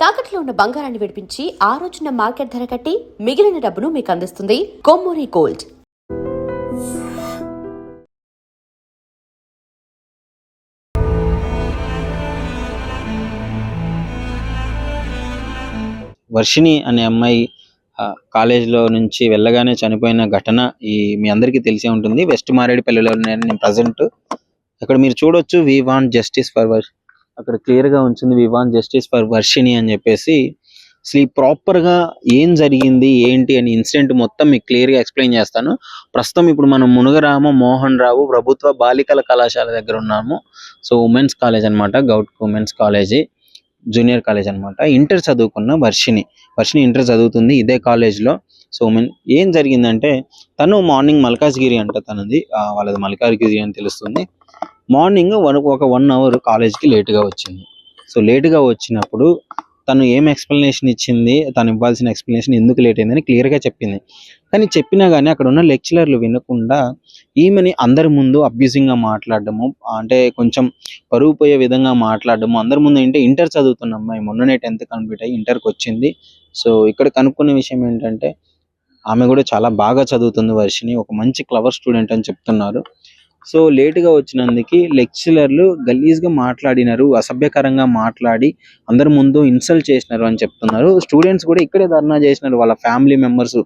తాకట్లో ఉన్న బంగారాన్ని విడిపించి ఆ రోజున మార్కెట్ ధర కట్టి మిగిలిన డబ్బును మీకు అందిస్తుంది కొమ్మూరి గోల్డ్. వర్షిణి అనే అమ్మాయి కాలేజ్లో నుంచి వెళ్ళగానే చనిపోయిన ఘటన మీ అందరికీ తెలిసే ఉంటుంది. వెస్ట్ మారేడుపల్లిలో నేను ప్రజెంట్. అక్కడ మీరు చూడొచ్చు, వి వాంట్ జస్టిస్ ఫర్ అక్కడ క్లియర్ గా ఉంచింది, we want justice for Varshini అని చెప్పేసి. అసలు ప్రాపర్ గా ఏం జరిగింది ఏంటి అని ఇన్సిడెంట్ మొత్తం మీకు క్లియర్ గా ఎక్స్ప్లెయిన్ చేస్తాను. ప్రస్తుతం ఇప్పుడు మనం మునగరామ మోహన్ రావు ప్రభుత్వ బాలికల కళాశాల దగ్గర ఉన్నాము. సో ఉమెన్స్ కాలేజ్ అనమాట, గౌట్ ఉమెన్స్ కాలేజీ, జూనియర్ కాలేజ్ అనమాట. ఇంటర్ చదువుకున్న వర్షిణి ఇంటర్ చదువుతుంది ఇదే కాలేజ్లో. సో ఏం జరిగిందంటే, తను మార్నింగ్ మల్కాజ్గిరి అంట, తనది వాళ్ళది మల్కాజ్గిరి అని తెలుస్తుంది. మార్నింగ్ ఒక 1 అవర్ కాలేజ్కి లేటుగా వచ్చింది. సో లేటుగా వచ్చినప్పుడు తను ఏం ఎక్స్ప్లెనేషన్ ఇచ్చింది, తను ఇవ్వాల్సిన ఎక్స్ప్లెనేషన్ ఎందుకు లేట్ అయిందని క్లియర్గా చెప్పింది. కానీ చెప్పినా కానీ అక్కడ ఉన్న లెక్చరర్లు వినకుండా ఈమెని అందరి ముందు అబ్యూజింగ్గా మాట్లాడడము, అంటే కొంచెం పరువు పోయే విధంగా మాట్లాడడము అందరి ముందు. ఏంటి, ఇంటర్ చదువుతున్న అమ్మాయి, మొన్ననే 10th కంప్లీట్ అయ్యి ఇంటర్కి వచ్చింది. సో ఇక్కడ కనుక్కున్న విషయం ఏంటంటే, ఆమె కూడా చాలా బాగా చదువుతుంది వర్షిణి, ఒక మంచి క్లవర్ స్టూడెంట్ అని చెప్తున్నారు. సో లేటుగా వచ్చినందుకు లెక్చరర్లు గలీజ్గా మాట్లాడినారు, అసభ్యకరంగా మాట్లాడి అందరి ముందు ఇన్సల్ట్ చేసినారు అని చెప్తున్నారు. స్టూడెంట్స్ కూడా ఇక్కడే ధర్నా చేసినారు. వాళ్ళ ఫ్యామిలీ మెంబర్స్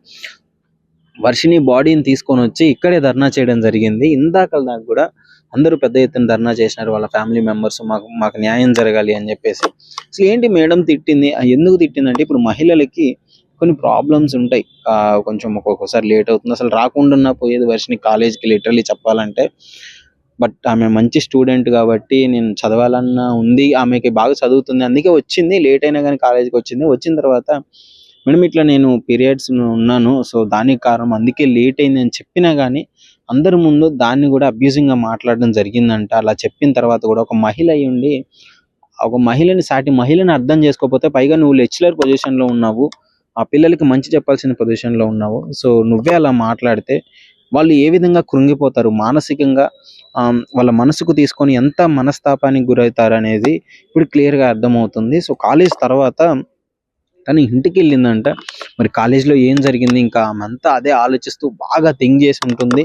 వర్షిణి బాడీని తీసుకొని వచ్చి ఇక్కడే ధర్నా చేయడం జరిగింది. ఇందాక దాకా కూడా అందరూ పెద్ద ఎత్తున ధర్నా చేసినారు వాళ్ళ ఫ్యామిలీ మెంబర్స్, మాకు న్యాయం జరగాలి అని చెప్పేసి. అసలు ఏంటి మేడం తిట్టింది, ఎందుకు తిట్టిందంటే, ఇప్పుడు మహిళలకి కొన్ని ప్రాబ్లమ్స్ ఉంటాయి, కొంచెం ఒక్కొక్కసారి లేట్ అవుతుంది. అసలు రాకుండా పోయేది వర్షిణి కాలేజ్కి లిటరల్లీ చెప్పాలంటే. బట్ ఆమె మంచి స్టూడెంట్ కాబట్టి నేను చదవాలన్న ఉంది, ఆమెకి బాగా చదువుతుంది, అందుకే వచ్చింది. లేట్ అయినా కానీ కాలేజ్కి వచ్చింది. వచ్చిన తర్వాత, మేడం ఇట్లా నేను పీరియడ్స్ ఉన్నాను, సో దానికి కారణం, అందుకే లేట్ అయింది అని చెప్పినా కానీ అందరి ముందు దాన్ని కూడా అబ్యూజింగ్గా మాట్లాడడం జరిగిందంట. అలా చెప్పిన తర్వాత కూడా ఒక మహిళ అయ్యుండి ఒక సాటి మహిళని అర్థం చేసుకోకపోతే, పైగా నువ్వు లెక్చరర్ పొజిషన్లో ఉన్నావు, ఆ పిల్లలకి మంచి చెప్పాల్సిన పొజిషన్లో ఉన్నావు, సో నువ్వే అలా మాట్లాడితే వాళ్ళు ఏ విధంగా కృంగిపోతారు, మానసికంగా వాళ్ళ మనసుకు తీసుకొని ఎంత మనస్తాపానికి గురవుతారు అనేది ఇప్పుడు క్లియర్గా అర్థమవుతుంది. సో కాలేజ్ తర్వాత తను ఇంటికి వెళ్ళిందంట. మరి కాలేజ్లో ఏం జరిగింది, ఇంకా ఆమెంతా అదే ఆలోచిస్తూ బాగా థింక్ చేసి ఉంటుంది.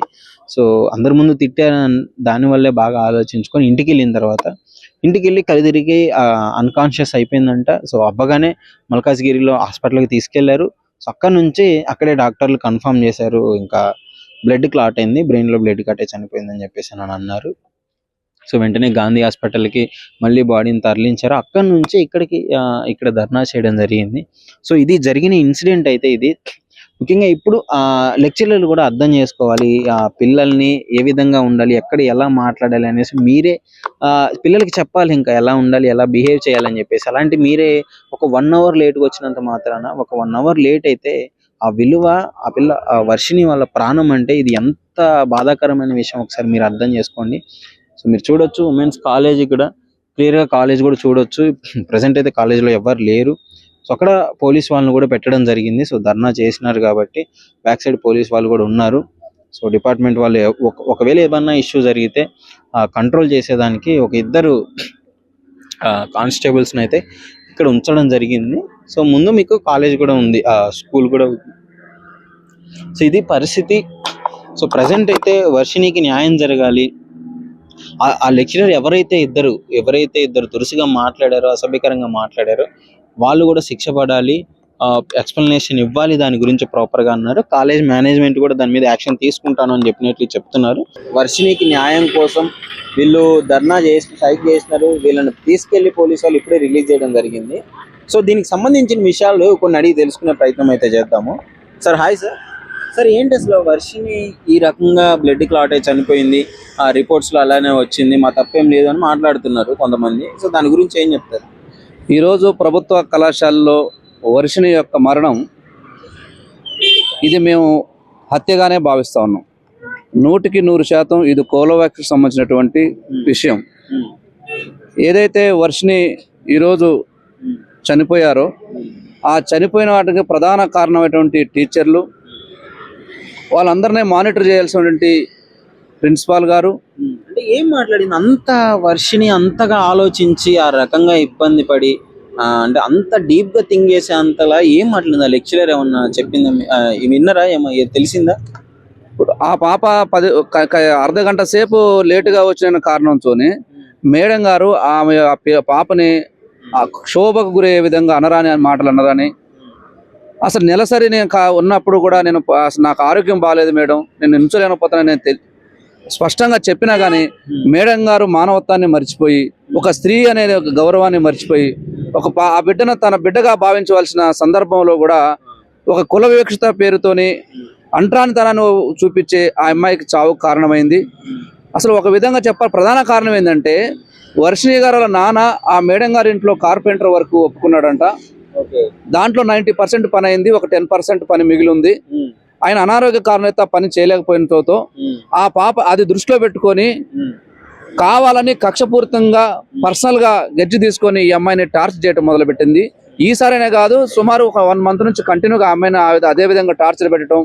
సో అందరి ముందు తిట్టారు, దానివల్లే బాగా ఆలోచించుకొని ఇంటికి వెళ్ళిన తర్వాత, ఇంటికి వెళ్ళి కలిదిరిగి అన్కాన్షియస్ అయిపోయిందంట. సో అవ్వగానే మల్కాజ్గిరిలో హాస్పిటల్కి తీసుకెళ్లారు. సో అక్కడ నుంచి అక్కడే డాక్టర్లు కన్ఫర్మ్ చేశారు, ఇంకా బ్లడ్ క్లాట్ అయింది, బ్రెయిన్లో బ్లడ్ కట్టే చనిపోయిందని చెప్పేసి అని అన్నారు. సో వెంటనే గాంధీ హాస్పిటల్కి మళ్ళీ బాడీని తరలించారు. అక్కడ నుంచి ఇక్కడ ధర్నా చేయడం జరిగింది. సో ఇది జరిగిన ఇన్సిడెంట్ అయితే ఇది. ముఖ్యంగా ఇప్పుడు లెక్చరర్లు కూడా అర్థం చేసుకోవాలి, పిల్లల్ని ఏ విధంగా ఉండాలి, ఎక్కడ ఎలా మాట్లాడాలి అనేసి మీరే పిల్లలకి చెప్పాలి, ఇంకా ఎలా ఉండాలి, ఎలా బిహేవ్ చేయాలని చెప్పేసి. అలాంటి మీరే ఒక 1 అవర్ లేట్గా వచ్చినంత మాత్రాన, ఒక 1 అవర్ లేట్ అయితే ఆ విలువ, ఆ పిల్ల వర్షిణి వాళ్ళ ప్రాణం అంటే ఇది ఎంత బాధాకరమైన విషయం ఒకసారి మీరు అర్థం చేసుకోండి. సో మీరు చూడొచ్చు, ఉమెన్స్ కాలేజీ కూడా క్లియర్గా కాలేజ్ కూడా చూడొచ్చు. ప్రజెంట్ అయితే కాలేజీలో ఎవరు లేరు. సో అక్కడ పోలీస్ వాళ్ళని కూడా పెట్టడం జరిగింది. సో ధర్నా చేసినారు కాబట్టి బ్యాక్ సైడ్ పోలీస్ వాళ్ళు కూడా ఉన్నారు. సో డిపార్ట్మెంట్ వాళ్ళు ఒకవేళ ఏమన్నా ఇష్యూ జరిగితే కంట్రోల్ చేసేదానికి ఒక 2 కానిస్టేబుల్స్ని అయితే ఇక్కడ ఉంచడం జరిగింది. సో ముందు మీకు కాలేజ్ కూడా ఉంది, స్కూల్ కూడా ఉంది. సో ఇది పరిస్థితి. సో ప్రజెంట్ అయితే వర్షిణికి న్యాయం జరగాలి. ఆ లెక్చరర్ ఎవరైతే ఇద్దరు దురుసుగా మాట్లాడారో, అసభ్యకరంగా మాట్లాడారో వాళ్ళు కూడా శిక్ష పడాలి, ఎక్స్ప్లెనేషన్ ఇవ్వాలి దాని గురించి ప్రాపర్గా అన్నారు. కాలేజ్ మేనేజ్మెంట్ కూడా దాని మీద యాక్షన్ తీసుకుంటాను అని చెప్పినట్లు చెప్తున్నారు. వర్షిణికి న్యాయం కోసం వీళ్ళు ధర్నా స్ట్రైక్ చేసినారు. వీళ్ళని తీసుకెళ్లి పోలీసు వాళ్ళు ఇప్పుడే రిలీజ్ చేయడం జరిగింది. సో దీనికి సంబంధించిన విషయాలు కొన్ని అడిగి తెలుసుకునే ప్రయత్నం అయితే చేద్దాము. Sir hi sir. సార్ ఏంటి అసలు వర్షిణి ఈ రకంగా బ్లడ్ క్లాట్ అయి చనిపోయింది, ఆ రిపోర్ట్స్లో అలానే వచ్చింది, మా తప్పేం లేదు అని మాట్లాడుతున్నారు కొంతమంది. సో దాని గురించి ఏం చెప్తారు? ఈరోజు ప్రభుత్వ కళాశాలలో వర్షిణి యొక్క మరణం, ఇది మేము హత్యగానే భావిస్తూ ఉన్నాం. 100% ఇది కోలోవాక్స్కి సంబంధించినటువంటి విషయం. ఏదైతే వర్షిణి ఈరోజు చనిపోయారో, ఆ చనిపోయిన వాటికి ప్రధాన కారణమైనటువంటి టీచర్లు, వాళ్ళందరినీ మానిటర్ చేయాల్సినటువంటి ప్రిన్సిపాల్ గారు. అంటే ఏం మాట్లాడింది అంత వర్షిణి అంతగా ఆలోచించి ఆ రకంగా ఇబ్బంది పడి అంటే అంత డీప్ గా థింక్ చేసే అంతలా ఏం మాట్లాడిందా లెక్చరర్? ఏమన్నా చెప్పిందా? విన్నరా? తెలిసిందా? ఇప్పుడు ఆ పాప అర్ధ గంట సేపు లేటుగా వచ్చిన కారణంతోనే మేడం గారు ఆమె పాపని ఆ క్షోభకు గురయ్యే విధంగా అనరాని మాటలు అన్నదని, అసలు నెలసరి నేను ఉన్నప్పుడు కూడా నేను అసలు నాకు ఆరోగ్యం బాగాలేదు మేడం, నేను నించలేకపోతానని నేను స్పష్టంగా చెప్పినా కానీ మేడం గారు మానవత్వాన్ని మర్చిపోయి, ఒక స్త్రీ అనే ఒక గౌరవాన్ని మర్చిపోయి, ఆ బిడ్డను తన బిడ్డగా భావించవలసిన సందర్భంలో కూడా ఒక కుల వివక్షత పేరుతోని అంటరానితనాన్ని చూపించే ఆ అమ్మాయికి చావు కారణమైంది. అసలు ఒక విధంగా చెప్పాలి, ప్రధాన కారణం ఏంటంటే వర్షిణి గారు వాళ్ళ నాన్న ఆ మేడం గారి ఇంట్లో కార్పెంటర్ వరకు ఒప్పుకున్నాడంట. దాంట్లో 90% పని అయింది, ఒక 10% పని మిగిలి ఉంది. ఆయన అనారోగ్య కారణంతో పని చేయలేకపోయినతో ఆ పాప అది దృష్టిలో పెట్టుకొని కావాలని కక్షపూరితంగా పర్సనల్ గా గెడ్జి తీసుకొని ఈ అమ్మాయిని టార్చర్ చేయడం మొదలుపెట్టింది. ఈసారైనా కాదు, సుమారు ఒక 1 month నుంచి కంటిన్యూగా అమ్మాయిని అదే విధంగా టార్చర్ పెట్టడం,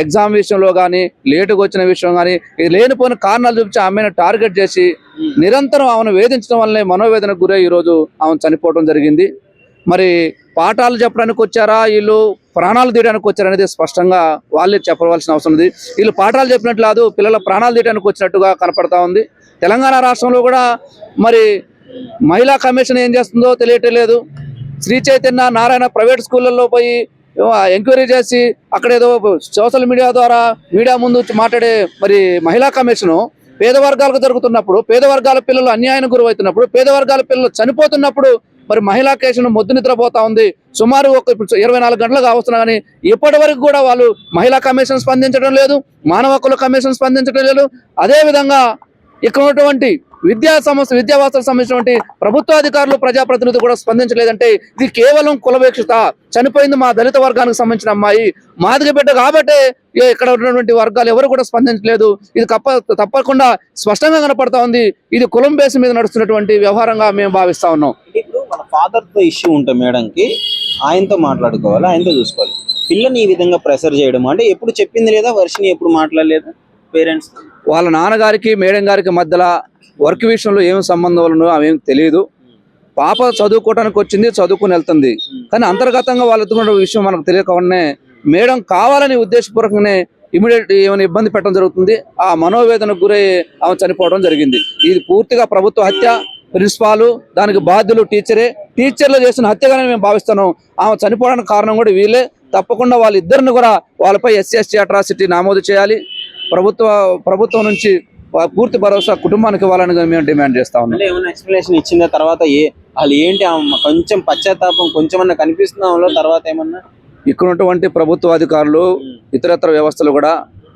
ఎగ్జామ్ విషయంలో కానీ లేటుగా వచ్చిన విషయం కానీ లేనిపోయిన కారణాలు చూపించి అమ్మాయిని టార్గెట్ చేసి నిరంతరం ఆమెను వేధించడం వల్లనే మనోవేదనకు గురై ఈరోజు ఆమె చనిపోవడం జరిగింది. మరి పాఠాలు చెప్పడానికి వచ్చారా, వీళ్ళు ప్రాణాలు తీయడానికి వచ్చారనేది స్పష్టంగా వాళ్ళే చెప్పవలసిన అవసరం ఉంది. వీళ్ళు పాఠాలు చెప్పినట్లు కాదు, పిల్లల ప్రాణాలు తీయడానికి వచ్చినట్టుగా కనపడతా ఉంది. తెలంగాణ రాష్ట్రంలో కూడా మరి మహిళా కమిషన్ ఏం చేస్తుందో తెలియట్లేదు. శ్రీ చైతన్య నారాయణ ప్రైవేట్ స్కూళ్ళల్లో పోయి ఎంక్వైరీ చేసి అక్కడ ఏదో సోషల్ మీడియా ద్వారా మీడియా ముందు మాట్లాడే మరి మహిళా కమిషను పేద వర్గాలకు జరుగుతున్నప్పుడు, పేద వర్గాల పిల్లలు అన్యాయానికి గురవుతున్నప్పుడు, పేద వర్గాల పిల్లలు చనిపోతున్నప్పుడు మరి మహిళా కేసును మొద్దు నిద్రపోతా ఉంది. సుమారు ఒక 24 గంటలుగా వస్తున్నా కానీ ఇప్పటి వరకు కూడా వాళ్ళు మహిళా కమిషన్ స్పందించడం లేదు, మానవ హక్కుల కమిషన్ స్పందించడం లేదు. అదేవిధంగా ఇక్కడ ఉన్నటువంటి విద్యా వ్యవస్థకు సంబంధించినటువంటి ప్రభుత్వ అధికారులు, ప్రజాప్రతినిధులు కూడా స్పందించలేదంటే ఇది కేవలం కులవేక్షత. చనిపోయింది మా దళిత వర్గానికి సంబంధించిన అమ్మాయి, మాదిగ బిడ్డ కాబట్టే ఇక్కడ ఉన్నటువంటి వర్గాలు ఎవరు కూడా స్పందించలేదు. ఇది తప్పకుండా స్పష్టంగా కనపడతా ఉంది. ఇది కులం బేస్ మీద నడుస్తున్నటువంటి వ్యవహారంగా మేము భావిస్తా ఉన్నాం. ఇప్పుడు మన ఫాదర్ తో ఇష్యూ ఉంటే మేడంకి ఆయనతో మాట్లాడుకోవాలి, ఆయనతో చూసుకోవాలి. పిల్లని ఈ విధంగా ప్రెషర్ చేయడం అంటే ఎప్పుడు చెప్పింది లేదా? వర్షిని ఎప్పుడు మాట్లాడలేదా పేరెంట్స్? వాళ్ళ నాన్నగారికి మేడం గారికి మధ్యలో వర్క్ విషయంలో ఏం సంబంధం ఉన్నదో అవేం తెలియదు. పాప చదువుకోవడానికి వచ్చింది, చదువుకుని వెళ్తుంది. కానీ అంతర్గతంగా వాళ్ళు ఎత్తుకున్న విషయం మనకు తెలియకనే మేడం కావాలని ఉద్దేశపూర్వకంగానే ఇమీడియట్ ఏమైనా ఇబ్బంది పెట్టడం జరుగుతుంది. ఆ మనోవేదనకు గురై ఆమె చనిపోవడం జరిగింది. ఇది పూర్తిగా ప్రభుత్వ హత్య. ప్రిన్సిపాలు దానికి బాధ్యులు టీచర్లు చేసిన హత్యగానే మేము భావిస్తున్నాం. ఆమె చనిపోవడానికి కారణం కూడా వీళ్ళే. తప్పకుండా వాళ్ళిద్దరిని కూడా వాళ్ళపై SC/ST అట్రాసిటీ నమోదు చేయాలి. ప్రభుత్వం నుంచి పూర్తి భరోసా కుటుంబానికి ఇవ్వాలని మేము డిమాండ్ చేస్తా ఉన్నాం. ఏమైనా ఎక్స్ప్లెనేషన్ ఇచ్చిన తర్వాత వాళ్ళు ఏంటి కొంచెం పశ్చాత్తాపం కొంచెమన్నా కనిపిస్తుందా తర్వాత? ఏమన్నా ఇక్కడ ఉన్నటువంటి ప్రభుత్వ అధికారులు, ఇతరత్ర వ్యవస్థలు కూడా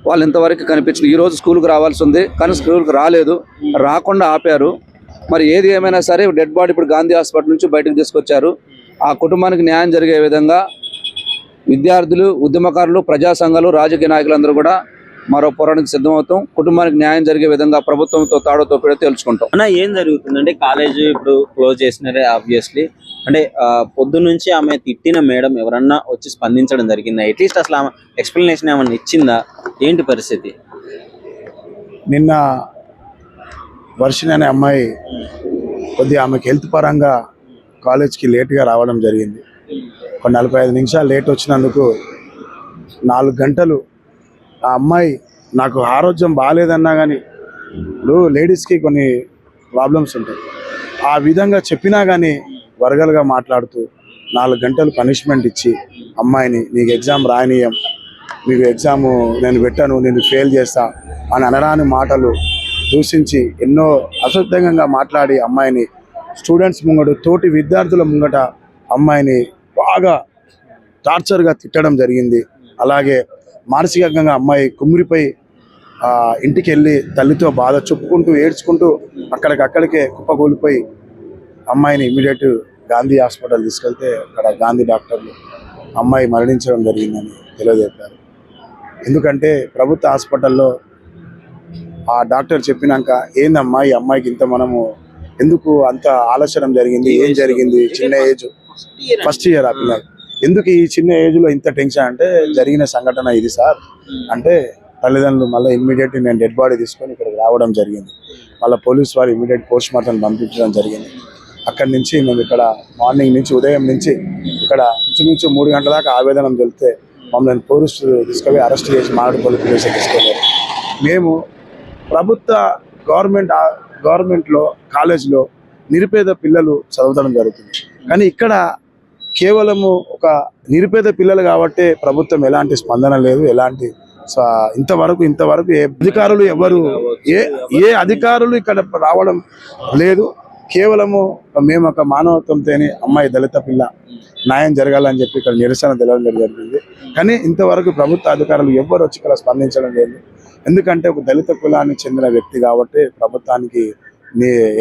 వాళ్ళు ఇంతవరకు కనిపించింది. ఈ రోజు స్కూల్కి రావాల్సి ఉంది కానీ స్కూల్కి రాలేదు, రాకుండా ఆపారు. మరి ఏది ఏమైనా సరే డెడ్ బాడీ ఇప్పుడు గాంధీ హాస్పిటల్ నుంచి బయటకు తీసుకొచ్చారు. ఆ కుటుంబానికి న్యాయం జరిగే విధంగా విద్యార్థులు, ఉద్యమకారులు, ప్రజా సంఘాలు, రాజకీయ నాయకులందరూ కూడా మరో పోరాటానికి సిద్ధమవుతాం. కుటుంబానికి న్యాయం జరిగే విధంగా ప్రభుత్వంతో తాడో కూడా తెలుసుకుంటాం. అన్న ఏం జరుగుతుందంటే కాలేజ్ ఇప్పుడు క్లోజ్ చేసినారే ఆబ్వియస్లీ. అంటే పొద్దు నుంచి ఆమె తిట్టిన మేడం ఎవరన్నా వచ్చి స్పందించడం జరిగిందా? అట్లీస్ట్ అసలు ఆమె ఎక్స్ప్లెనేషన్ ఏమన్నా ఇచ్చిందా? ఏంటి పరిస్థితి? నిన్న వర్షిణి అనే అమ్మాయి కొద్దిగా ఆమెకి హెల్త్ పరంగా కాలేజ్కి లేట్గా రావడం జరిగింది. ఒక 45 నిమిషాలు లేట్ వచ్చినందుకు 4 గంటలు ఆ అమ్మాయి నాకు ఆరోగ్యం బాగాలేదన్నా కానీ ఇప్పుడు లేడీస్కి కొన్ని ప్రాబ్లమ్స్ ఉంటాయి, ఆ విధంగా చెప్పినా కానీ వరగలుగా మాట్లాడుతూ 4 గంటలు పనిష్మెంట్ ఇచ్చి అమ్మాయిని నీకు ఎగ్జామ్ రాయనీయం, మీకు ఎగ్జాము నేను పెట్టాను, నేను ఫెయిల్ చేస్తా అని అనరాని మాటలు దూషించి ఎన్నో అసభ్యంగా మాట్లాడి అమ్మాయిని స్టూడెంట్స్ ముంగట, తోటి విద్యార్థుల ముంగట అమ్మాయిని బాగా టార్చర్గా తిట్టడం జరిగింది. అలాగే మానసికంగా అమ్మాయి కుమ్మిరిపోయి ఇంటికి వెళ్ళి తల్లితో బాధ చెప్పుకుంటూ ఏడ్చుకుంటూ అక్కడికే కుప్పకూలిపోయి అమ్మాయిని ఇమీడియట్ గాంధీ హాస్పిటల్ తీసుకెళ్తే అక్కడ గాంధీ డాక్టర్లు అమ్మాయి మరణించడం జరిగిందని తెలియజేశారు. ఎందుకంటే ప్రభుత్వ హాస్పిటల్లో ఆ డాక్టర్ చెప్పినాక ఏందమ్మా ఈ అమ్మాయికి ఇంత మనము ఎందుకు అంత ఆలస్యం జరిగింది, ఏం జరిగింది, చిన్న ఏజ్ ఫస్ట్ ఇయర్ ఆ పిల్లలు ఎందుకు ఈ చిన్న ఏజ్లో ఇంత టెన్షన్ అంటే జరిగిన సంఘటన ఇది సార్ అంటే తల్లిదండ్రులు మళ్ళీ ఇమ్మీడియట్ నేను డెడ్ బాడీ తీసుకొని ఇక్కడికి రావడం జరిగింది. మళ్ళీ పోలీస్ వారు ఇమ్మీడియట్ పోస్ట్ మార్టం పంపించడం జరిగింది. అక్కడి నుంచి మేము ఇక్కడ మార్నింగ్ నుంచి ఉదయం నుంచి ఇక్కడ ఇంచుమించు 3 గంటల దాకా ఆవేదన వెళ్తే మమ్మల్ని పోలీసులు తీసుకొని అరెస్ట్ చేసి మామిడిపల్లి పోలీసులు తీసుకెళ్ళారు. మేము ప్రభుత్వ గవర్నమెంట్లో కాలేజీలో నిరుపేద పిల్లలు చదవడం జరుగుతుంది. కానీ ఇక్కడ కేవలము ఒక నిరుపేద పిల్లలు కాబట్టి ప్రభుత్వం ఎలాంటి స్పందన లేదు, ఎలాంటి ఇంతవరకు ఏ అధికారులు ఏ అధికారులు ఇక్కడ రావడం లేదు. కేవలము మేము ఒక మానవత్వంతోని అమ్మాయి దళిత పిల్ల న్యాయం జరగాలని చెప్పి ఇక్కడ నిరసన తెలవడం జరిగింది. కానీ ఇంతవరకు ప్రభుత్వ అధికారులు ఎవ్వరు వచ్చి ఇక్కడ స్పందించడం లేదు. ఎందుకంటే ఒక దళిత కులానికి చెందిన వ్యక్తి కాబట్టి ప్రభుత్వానికి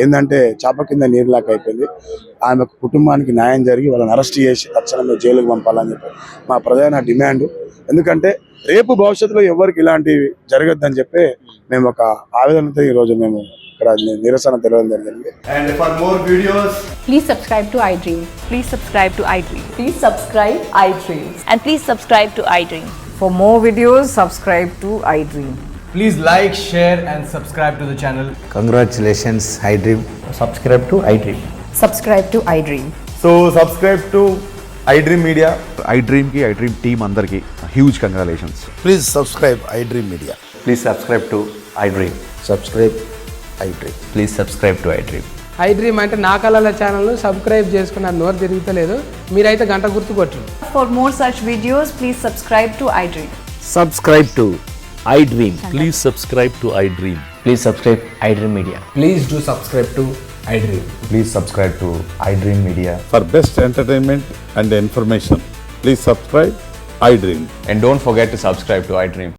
ఏంటంటే చాప కింద నీరులాగా అయిపోయింది. ఆమె కుటుంబానికి న్యాయం జరిగి వాళ్ళని అరెస్ట్ చేసి తక్షణమే జైలుకు పంపాలని చెప్పి మా ప్రధాన డిమాండ్. ఎందుకంటే రేపు భవిష్యత్తులో ఎవరికి ఇలాంటివి జరగద్దని చెప్పి మేము ఒక ఆవేదనతో ఈరోజు మేము ఇక్కడ నిరసన తెలవడం జరిగింది. And for more videos, Please subscribe to iDream. Please subscribe to iDream. Please subscribe iDream. And please subscribe to iDream. For more videos, subscribe to iDream. please like, share and subscribe to the channel. Congratulations, iDream. Subscribe to iDream. Subscribe to iDream. So subscribe to iDream Media. iDream ki iDream team andarki huge congratulations. Please subscribe iDream Media. Please subscribe to iDream. Subscribe iDream. Please subscribe to iDream. iDream అంటే నా కళల channel subscribe చేసుకున్న నోరు తిరుగుతలేదు, మీరైతే గంట గుర్తు కొట్టండి. For more such videos, please subscribe to iDream. Subscribe to iDream. Please subscribe to iDream. Please subscribe iDream Media. Please do subscribe to iDream. Please subscribe to iDream Media. For best entertainment and information, please subscribe iDream. And don't forget to subscribe to iDream.